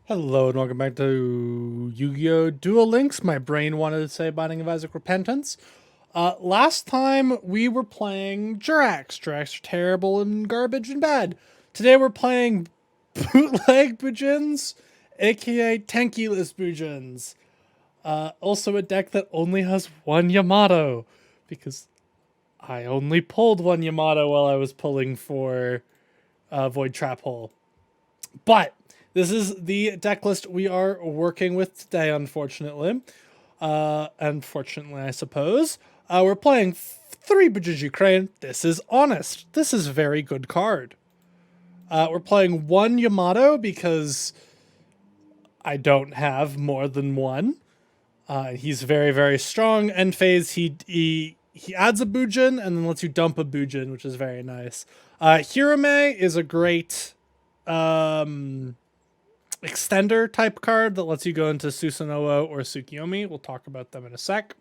Hello and welcome back to Yu-Gi-Oh! Duel Links. My brain wanted to say Binding of Isaac Repentance. Last time we were playing Jurax. Jurax are terrible and garbage and bad. Today we're playing Bootleg Bujins, aka Tankyless Bujins. Also a deck that only has one Yamato, because I only pulled one Yamato while I was pulling for Void Trap Hole. But this is the deck list we are working with today, unfortunately. Unfortunately, I suppose. We're playing 3 Bujins Ukraine. This is honest. This is a very good card. We're playing 1 Yamato because I don't have more than one. He's very, very strong. End phase, he adds a Bujin and then lets you dump a Bujin, which is very nice. Hirame is a great extender type card that lets you go into Susanoo or Tsukiyomi. We'll talk about them in a sec.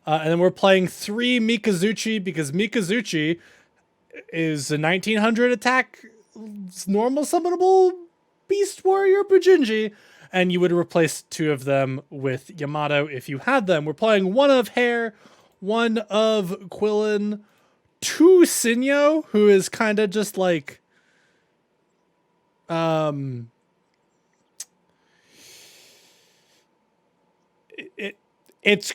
And then we're playing 3 Mikazuchi because Mikazuchi is a 1900 attack normal summonable Beast Warrior Bujinji, and you would replace 2 of them with Yamato if you had them. We're playing 1 of Hair, 1 of Quillin, 2 Sinyo, who is kind of just like it's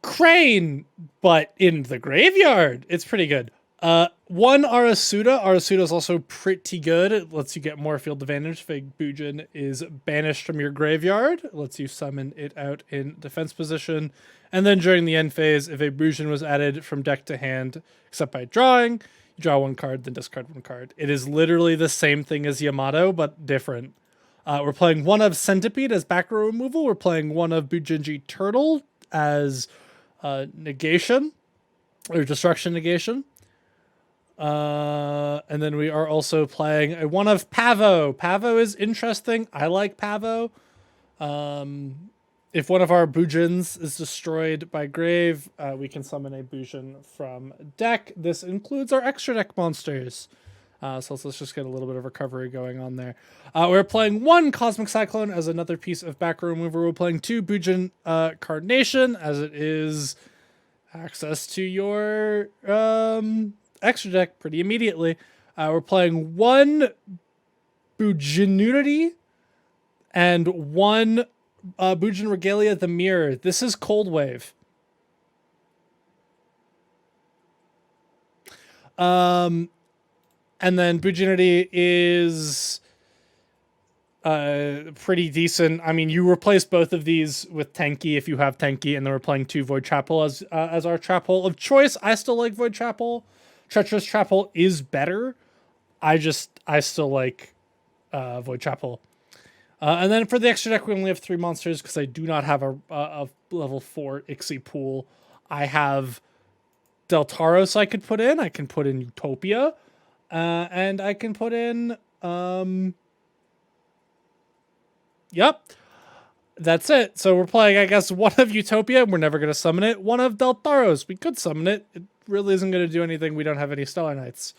Crane, but in the graveyard. It's pretty good. 1 Arasuda. Arasuda is also pretty good. It lets you get more field advantage if a Bujin is banished from your graveyard. It lets you summon it out in defense position. And then during the end phase, if a Bujin was added from deck to hand, except by drawing, you draw 1 card, then discard 1 card. It is literally the same thing as Yamato, but different. We're playing 1 of Centipede as back row removal. We're playing 1 of Bujinji Turtle as negation or destruction negation. And then we are also playing a 1 of Pavo. Pavo is interesting. I like Pavo. If one of our Bujins is destroyed by grave, we can summon a Bujin from deck. This includes our extra deck monsters. So let's just get a little bit of recovery going on there. We're playing 1 Cosmic Cyclone as another piece of back row remover. We're playing 2 Bujin Carnation, as it is access to your extra deck pretty immediately. We're playing 1 Bujinurity and 1 Bujin Regalia the Mirror. This is Cold Wave. And then Bujinity is pretty decent. I mean, you replace both of these with Tenki if you have Tenki, and then we're playing 2 Void Trap Hole as our Trap Hole of choice. I still like Void Trap Hole. Treacherous Trap Hole is better. I still like Void Trap Hole. And then for the extra deck, we only have 3 monsters because I do not have a level 4 Ixie pool. I have Deltaros I could put in. I can put in Utopia. And I can put in, yep, that's it. So we're playing, I guess, 1 of Utopia. We're never going to summon it. 1 of Deltaros. We could summon it. It really isn't going to do anything. We don't have any Stellar Knights.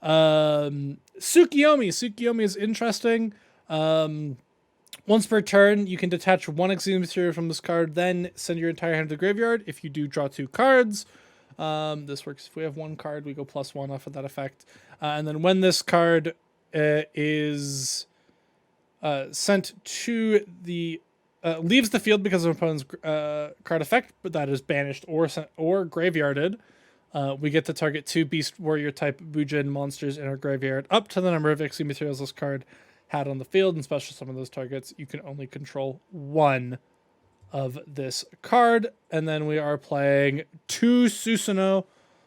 Tsukiyomi. Tsukiyomi is interesting. Once per turn, you can detach 1 Exilium Material from this card, then send your entire hand to the graveyard. If you do, draw 2 cards. This works if we have 1 card, we go +1 off of that effect. And then when this card is sent to the leaves the field because of an opponent's card effect, but that is banished or graveyarded, we get to target 2 Beast Warrior type Bujin monsters in our graveyard up to the number of Ixie materials this card had on the field, and special summon those targets. You can only control 1 of this card. And then we are playing 2 Susanoo,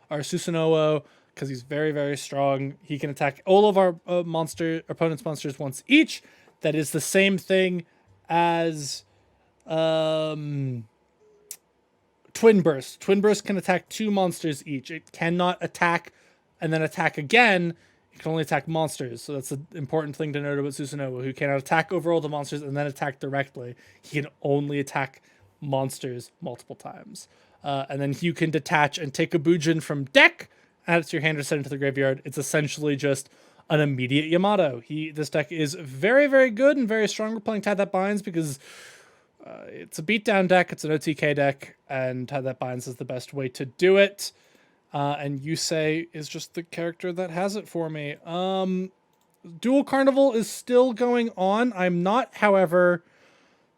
because he's very, very strong. He can attack all of our opponent's monsters once each. That is the same thing as Twin Burst. Twin Burst can attack 2 monsters each. It cannot attack and then attack again. It can only attack monsters. So that's an important thing to note about Susanoo, who cannot attack over all the monsters and then attack directly. He can only attack monsters multiple times. And then you can detach and take a Bujin from deck, add it to your hand, or send it to the graveyard. It's essentially just an immediate Yamato. This deck is very, very good and very strong. We're playing Tide That Binds because it's a beatdown deck, it's an OTK deck, and Tide That Binds is the best way to do it. And Yusei is just the character that has it for me. Duel Carnival is still going on. I'm not, however,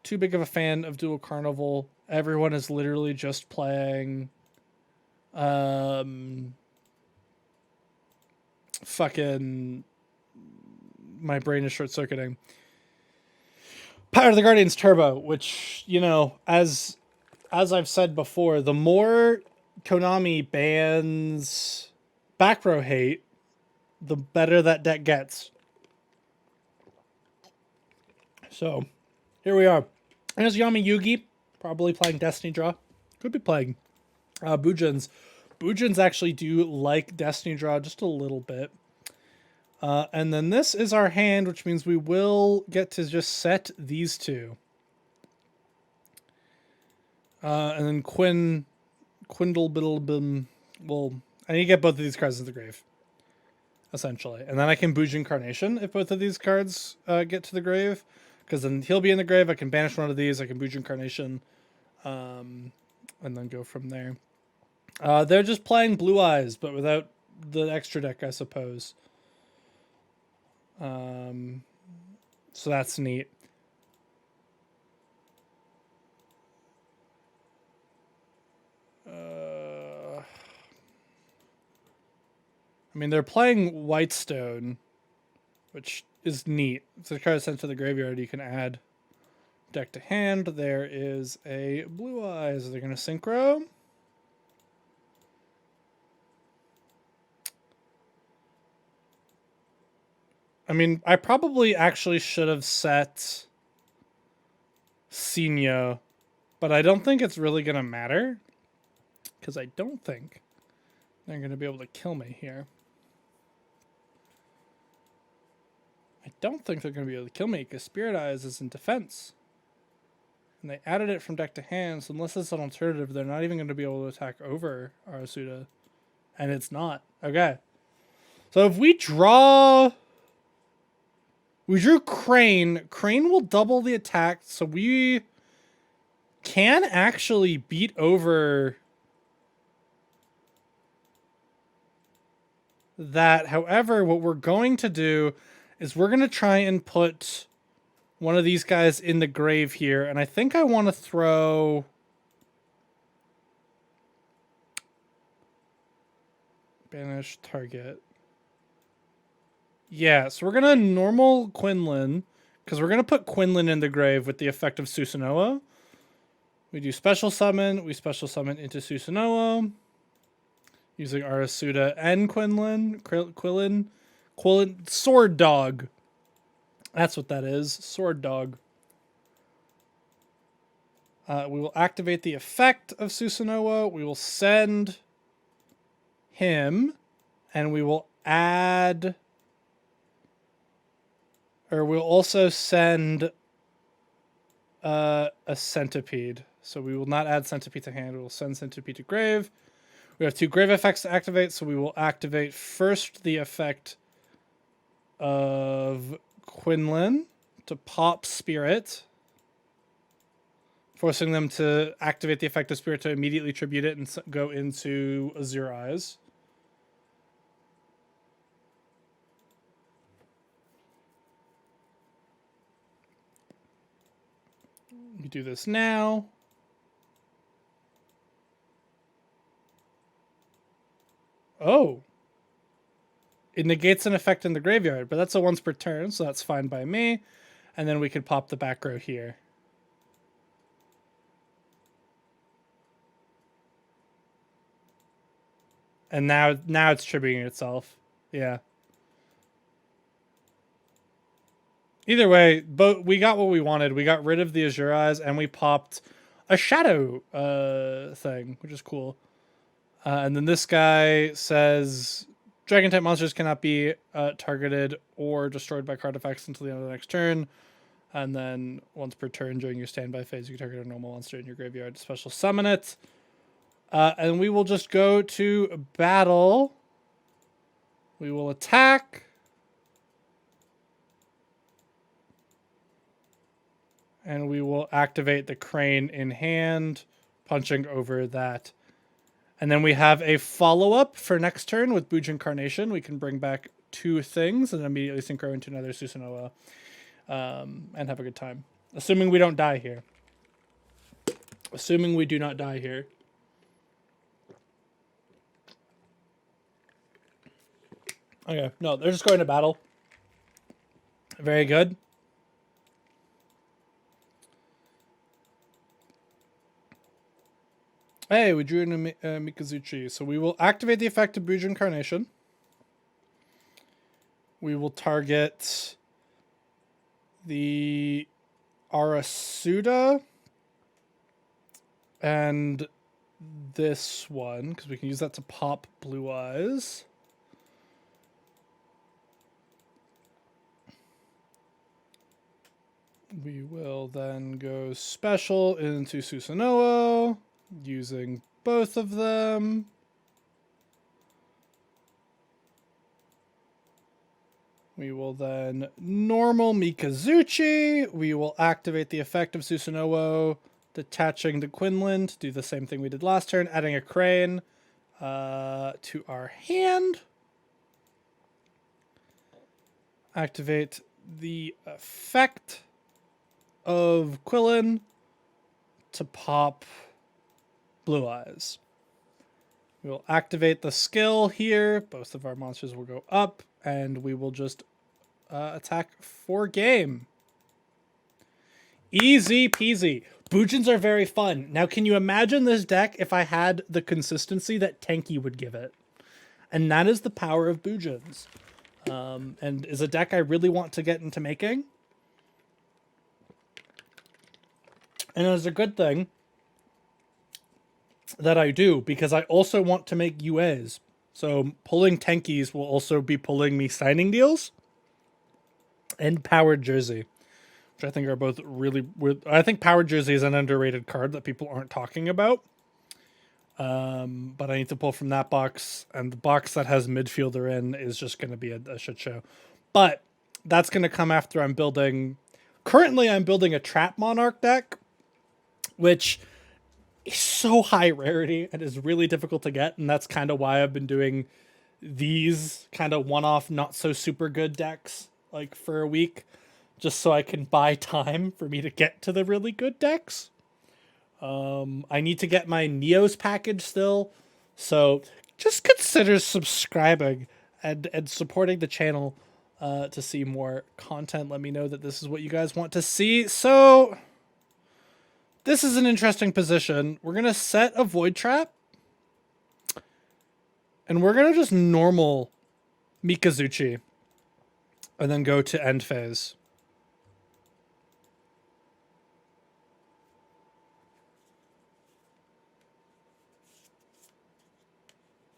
too big of a fan of Duel Carnival. Everyone is literally just playing fucking my brain is short-circuiting. Power of the Guardians Turbo, which, you know, as I've said before, the more Konami bans back row hate, the better that deck gets. So, here we are. There's Yami Yugi, probably playing Destiny Draw. Could be playing BUJINS. BUJINS actually do like Destiny Draw just a little bit. And then this is our hand, which means we will get to just set these two. And then Quindlebiddlebim will... I need to get both of these cards into the grave, essentially. And then I can Bujin Carnation if both of these cards get to the grave. Because then he'll be in the grave, I can banish one of these, I can Bujin Carnation. And then go from there. They're just playing Blue Eyes, but without the extra deck, I suppose. So that's neat. I mean, they're playing Whitestone, which is neat. It's a card sent to the graveyard. You can add deck to hand. There is a Blue Eyes. They're going to synchro. I mean, I probably actually should have set Sinyo, but I don't think it's really going to matter because I don't think they're going to be able to kill me here. I don't think they're going to be able to kill me because Spirit Eyes is in defense. And they added it from deck to hand, so unless it's an alternative, they're not even going to be able to attack over Arasuda. And it's not. Okay. So if we draw... We drew Crane. Crane will double the attack, so we can actually beat over that. However, what we're going to do is we're going to try and put one of these guys in the grave here. And I think I want to throw... Banish target. Yeah, so we're going to normal Quinlan, because we're going to put Quinlan in the grave with the effect of Susanoo. We do special summon. We special summon into Susanoo. Using Arasuda and Quinlan. Sword Dog. That's what that is. Sword Dog. We will activate the effect of Susanoo. We will send him. And we will add... Or we'll also send a Centipede. So we will not add Centipede to hand. We will send Centipede to grave. We have two grave effects to activate, so we will activate first the effect of Quinlan to pop Spirit, forcing them to activate the effect of Spirit to immediately tribute it and go into Azure Eyes. We do this now. Oh. It negates an effect in the graveyard, but that's a once per turn, so that's fine by me. And then we could pop the back row here. And now it's tributing itself. Yeah. Either way, we got what we wanted. We got rid of the Azure Eyes, and we popped a Shadow thing, which is cool. And then this guy says, Dragon-type monsters cannot be targeted or destroyed by card effects until the end of the next turn. And then once per turn during your standby phase, you can target a normal monster in your graveyard, special summon it. And we will just go to battle. We will attack. And we will activate the crane in hand, punching over that. And then we have a follow-up for next turn with Bujin Carnation. We can bring back 2 things and immediately synchro into another Susanoo and have a good time. Assuming we don't die here. Assuming we do not die here. Okay, no, they're just going to battle. Very good. Hey, we drew in a Mikazuchi. So we will activate the effect of Bujin Carnation. We will target the Arasuda and this one, because we can use that to pop Blue Eyes. We will then go special into Susanoo, using both of them. We will then normal Mikazuchi. We will activate the effect of Susanoo, detaching the Quinlan to do the same thing we did last turn, adding a crane to our hand. Activate the effect of Quillen to pop Blue Eyes. We will activate the skill here. Both of our monsters will go up, and we will just attack for game. Easy peasy. Bujins are very fun. Now, can you imagine this deck if I had the consistency that Tenki would give it? And that is the power of Bujins. And is a deck I really want to get into making. And it's a good thing that I do, because I also want to make UAs. So pulling Tenkis will also be pulling me signing deals and Powered Jersey, which I think are both really weird. I think Powered Jersey is an underrated card that people aren't talking about. But I need to pull from that box, and the box that has midfielder in is just going to be a shit show. But that's going to come after I'm building... Currently, I'm building a Trap Monarch deck, which is so high rarity and is really difficult to get, and that's kind of why I've been doing these kind of one-off, not so super good decks like for a week, just so I can buy time for me to get to the really good decks. I need to get my Neos package still, so just consider subscribing and supporting the channel to see more content. Let me know that this is what you guys want to see. So this is an interesting position. We're going to set a Void Trap. And we're going to just normal Mikazuchi. And then go to end phase.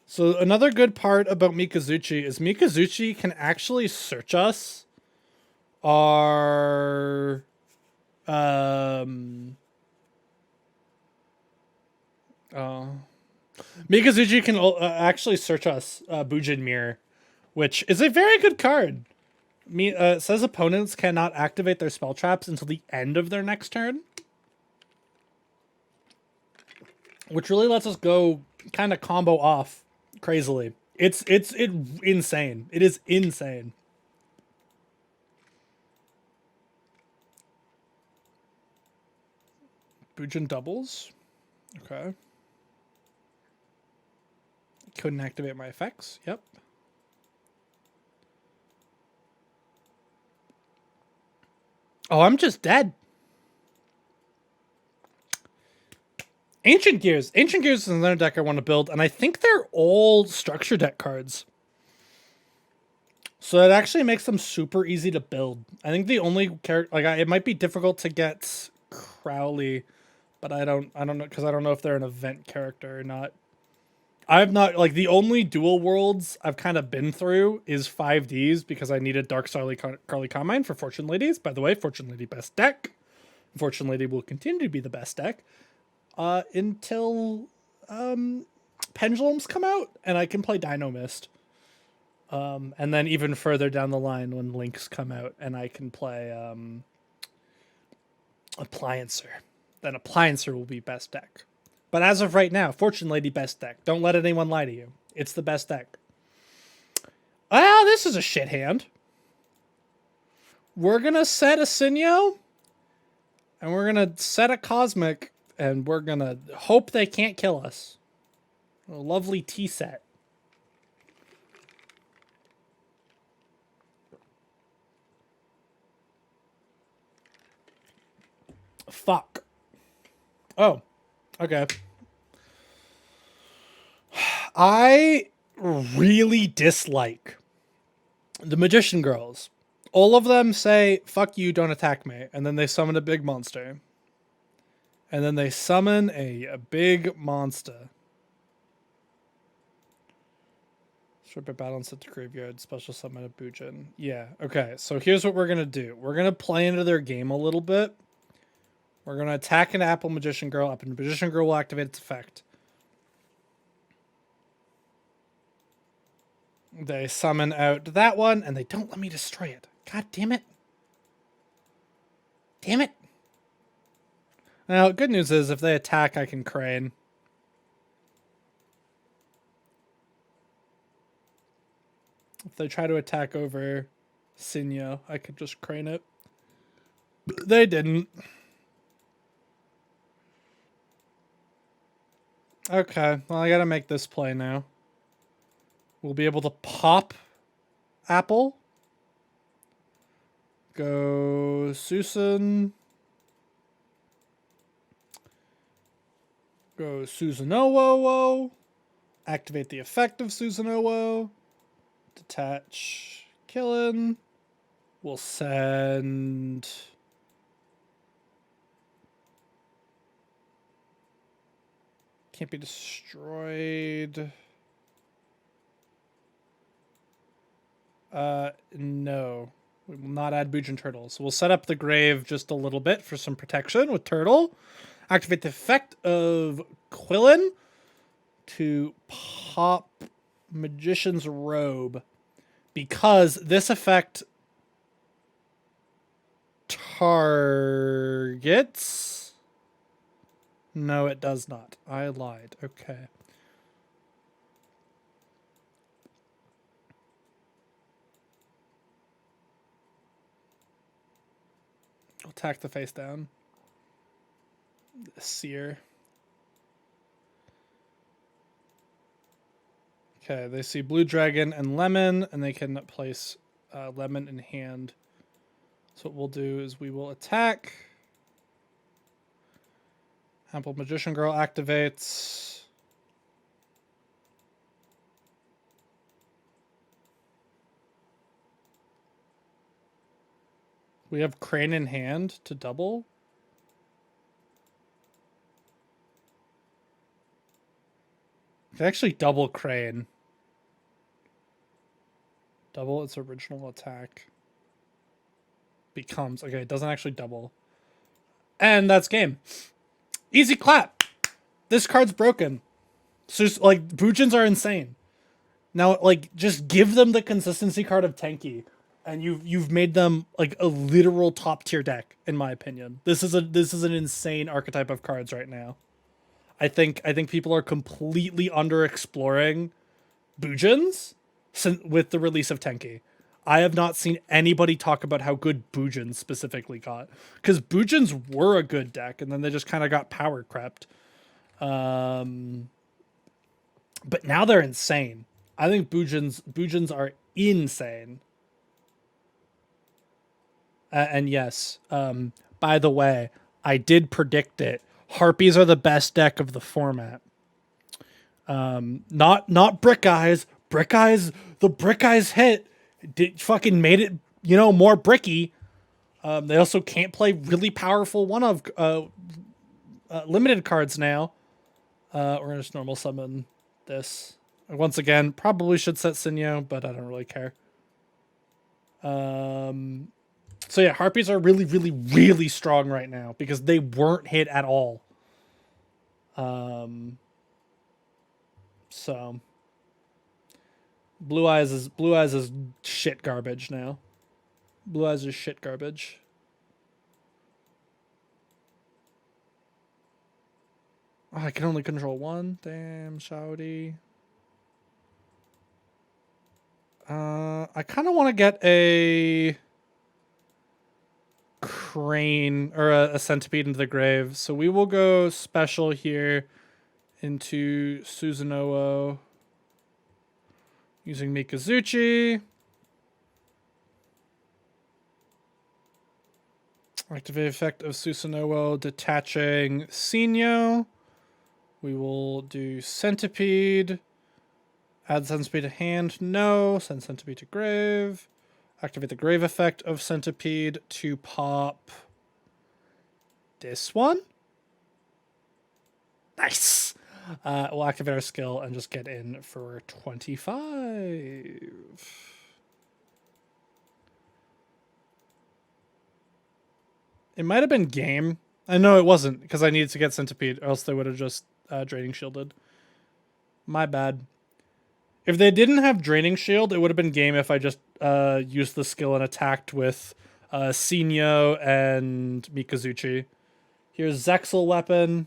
So another good part about Mikazuchi is Mikazuchi can actually search us our... Mikazuchi can actually search us Bujin Mirror, which is a very good card. It says opponents cannot activate their spell traps until the end of their next turn, which really lets us go kind of combo off crazily. It's insane. It is insane. Bujin doubles. Okay. Couldn't activate my effects. Yep. Oh, I'm just dead. Ancient Gears. Ancient Gears is another deck I want to build, and I think they're all structure deck cards. So it actually makes them super easy to build. I think the only character, like, it might be difficult to get Crowley, but I don't know, because I don't know if they're an event character or not. I've not, like, the only Duel Worlds I've kind of been through is 5Ds, because I needed Dark Starly Carly Combine for Fortune Ladies. By the way, Fortune Lady best deck. Fortune Lady will continue to be the best deck until Pendulums come out and I can play Dino Mist. And then even further down the line when Links come out and I can play Appliancer. Then Appliancer will be best deck. But as of right now, Fortune Lady best deck. Don't let anyone lie to you. It's the best deck. Well, this is a shit hand. We're going to set a Sinyo. And we're going to set a Cosmic. And we're going to hope they can't kill us. A lovely tea set. Fuck. Oh, okay. I really dislike the Magician Girls. All of them say, fuck you, don't attack me. And then they summon a big monster. And then they summon a big monster. Strip a battle and set the graveyard. Special summon a Bujin. Yeah, okay. So here's what we're going to do. We're going to play into their game a little bit. We're going to attack an Apple Magician Girl. Apple Magician Girl will activate its effect. They summon out that one, and they don't let me destroy it. God damn it. Damn it. Now, good news is, if they attack, I can crane. If they try to attack over Sinyo, I could just crane it. But they didn't. Okay, well, I gotta make this play now. We'll be able to pop Apple. Go Susan. Go Susanoo. Activate the effect of Susanoo. Detach Killin. We'll send... Can't be destroyed. No. We will not add Bujin Turtles. We'll set up the grave just a little bit for some protection with Turtle. Activate the effect of Quillin to pop Magician's Robe. Because this effect targets... No, it does not. I lied. Okay. I'll attack the face down. Seer. Okay, they see Blue Dragon and Lemon, and they can place Lemon in hand. So what we'll do is we will attack. Apple Magician Girl activates. We have Crane in hand to double. We can actually double Crane. Double its original attack. Becomes... Okay, it doesn't actually double. And that's game. Easy clap. This card's broken. So just, like, Bujins are insane. Now, like, just give them the consistency card of Tenki, and you've made them like a literal top tier deck, in my opinion. This is an insane archetype of cards right now. I think people are completely underexploring Bujins with the release of Tenki. I have not seen anybody talk about how good Bujins specifically got. Because Bujins were a good deck, and then they just kind of got power crept. But now they're insane. I think Bujins are insane. And yes, by the way, I did predict it. Harpies are the best deck of the format. Not Brick Eyes. Brick Eyes, the Brick Eyes hit fucking made it, more bricky. They also can't play really powerful one of limited cards now. We're gonna just normal summon this. Once again, probably should set Sinyo, but I don't really care. So yeah, Harpies are really, really, really strong right now because they weren't hit at all. So Blue Eyes is shit garbage now. Blue Eyes is shit garbage. Oh, I can only control one. Damn, shouty. I kind of want to get a crane or a centipede into the grave. So we will go special here into Susanoo using Mikazuchi. Activate effect of Susanoo detaching Sinyo. We will do centipede. Add centipede to hand. No. Send centipede to grave. Activate the grave effect of centipede to pop this one. Nice. We'll activate our skill and just get in for 25. It might have been game. I know it wasn't because I needed to get centipede, or else they would have just draining shielded. My bad. If they didn't have draining shield, it would have been game if I just used the skill and attacked with Sinyo and Mikazuchi. Here's Zexal weapon.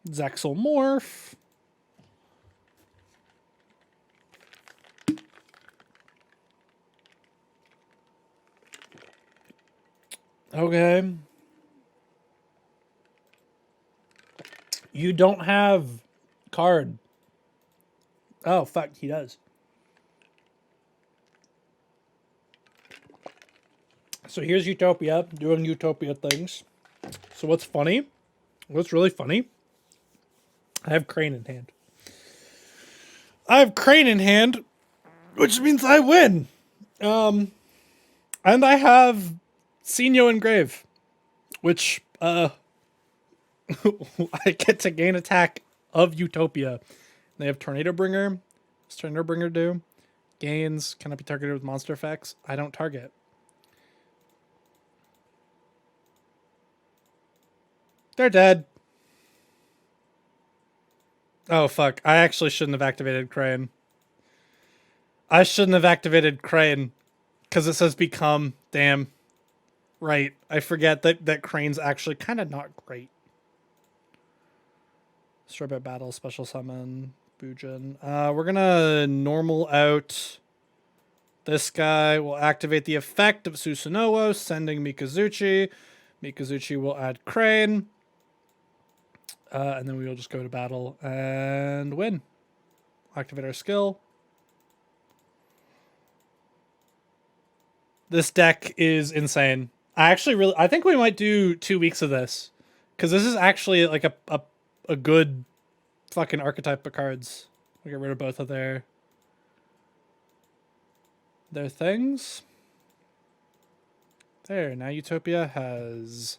Zexal morph. Okay. You don't have card. Oh, fuck, he does. So here's Utopia doing Utopia things. So what's funny? What's really funny? I have Crane in hand. I have Crane in hand, which means I win. And I have Sinyo and Grave, which I get to gain attack of Utopia. They have Tornado Bringer. What's Tornado Bringer do? Gains cannot be targeted with monster effects. I don't target. They're dead. Oh, fuck. I actually shouldn't have activated Crane. I shouldn't have activated Crane. Because it says become. Damn. Right. I forget that Crane's actually kind of not great. Strawberry Battle, Special Summon, Bujin. We're gonna normal out this guy. We'll activate the effect of Susanoo, sending Mikazuchi. Mikazuchi will add Crane. And then we will just go to battle and win. Activate our skill. This deck is insane. I think we might do 2 weeks of this. Because this is actually like a good fucking archetype of cards. We'll get rid of both of their things. There, now Utopia has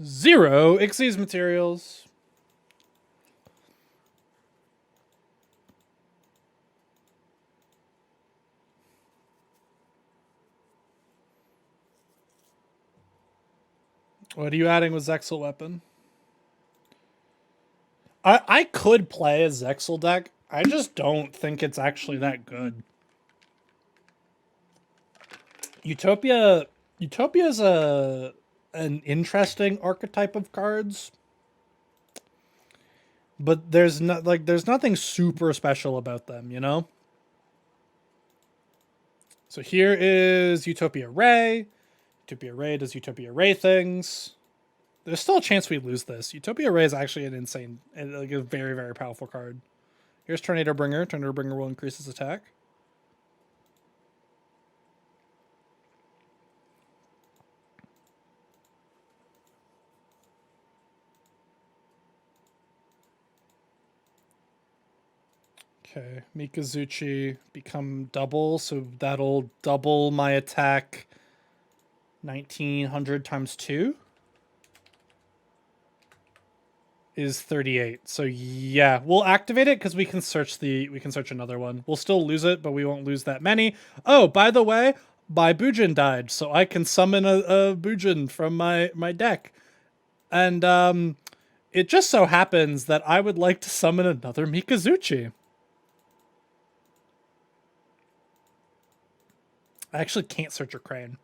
0 Xyz materials. What are you adding with Zexal weapon? I could play a Zexal deck. I just don't think it's actually that good. Utopia is an interesting archetype of cards. But there's nothing super special about them, you know? So here is Utopia Ray. Utopia Ray does Utopia Ray things. There's still a chance we lose this. Utopia Ray is actually an insane, like a very, very powerful card. Here's Tornado Bringer. Tornado Bringer will increase his attack. Okay, Mikazuchi become double, so that'll double my attack 1900 times 2 is 38. So yeah, we'll activate it because we can search another one. We'll still lose it, but we won't lose that many. Oh, by the way, my Bujin died, so I can summon a Bujin from my deck. And it just so happens that I would like to summon another Mikazuchi. I actually can't search a Crane.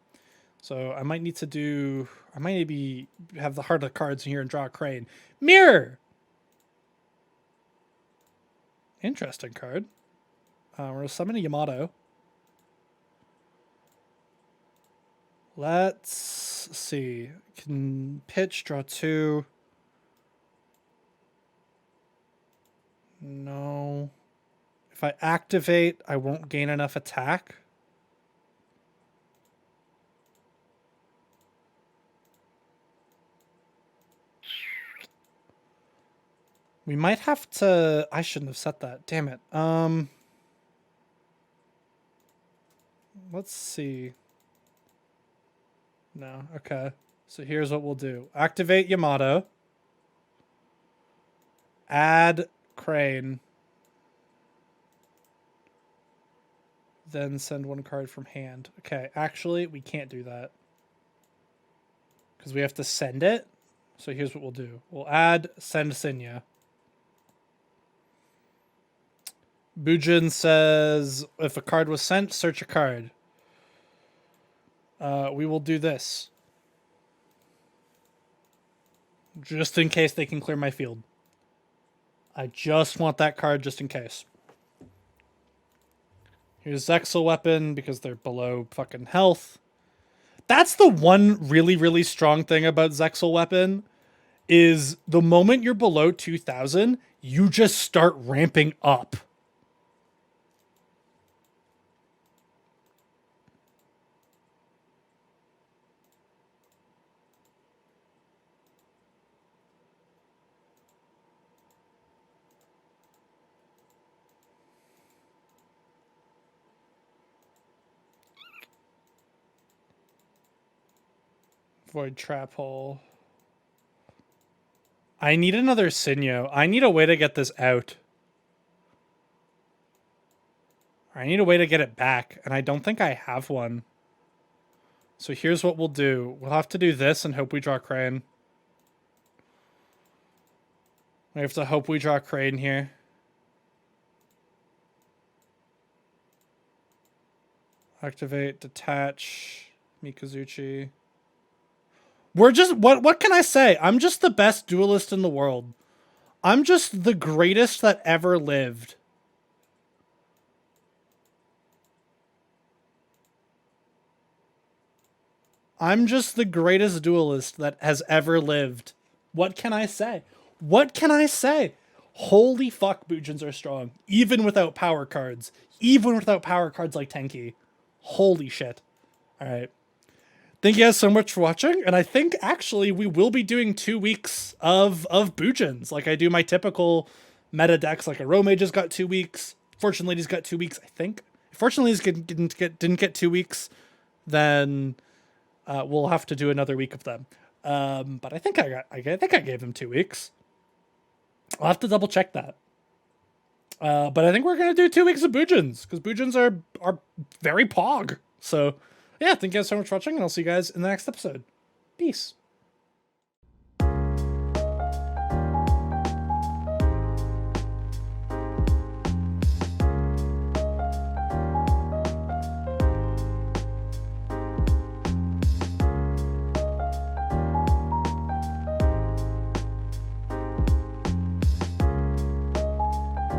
So I might need to do... I might maybe have the heart of the cards in here and draw a crane. Mirror! Interesting card. We're going to summon a Yamato. Let's see. Can pitch, draw 2. No. If I activate, I won't gain enough attack. We might have to... I shouldn't have set that. Damn it. Let's see. No. Okay. So here's what we'll do. Activate Yamato. Add Crane. Then send 1 card from hand. Okay. Actually, we can't do that. Because we have to send it. So here's what we'll do. We'll add Send Sinya. Bujin says, if a card was sent, search a card. We will do this. Just in case they can clear my field. I just want that card just in case. Here's Zexal Weapon because they're below fucking health. That's the one really, really strong thing about Zexal Weapon is the moment you're below 2,000, you just start ramping up. Void Trap Hole. I need another Sinyo. I need a way to get this out. I need a way to get it back, and I don't think I have one. So here's what we'll do. We'll have to do this and hope we draw Crane. We have to hope we draw Crane here. Activate, detach, Mikazuchi. We're just... What can I say? I'm just the best duelist in the world. I'm just the greatest that ever lived. I'm just the greatest duelist that has ever lived. What can I say? What can I say? Holy fuck, Bujins are strong. Even without power cards. Even without power cards like Tenki. Holy shit. Alright. Thank you guys so much for watching, and I think actually we will be doing 2 weeks of Bujins. Like I do my typical meta decks, like a Romage has got 2 weeks. Fortune Lady's got 2 weeks, I think. If Fortune Lady's didn't get 2 weeks, then we'll have to do another week of them. But I think I gave them 2 weeks. I'll have to double check that. But I think we're gonna do 2 weeks of Bujins, because Bujins are very pog. So yeah, thank you guys so much for watching, and I'll see you guys in the next episode. Peace.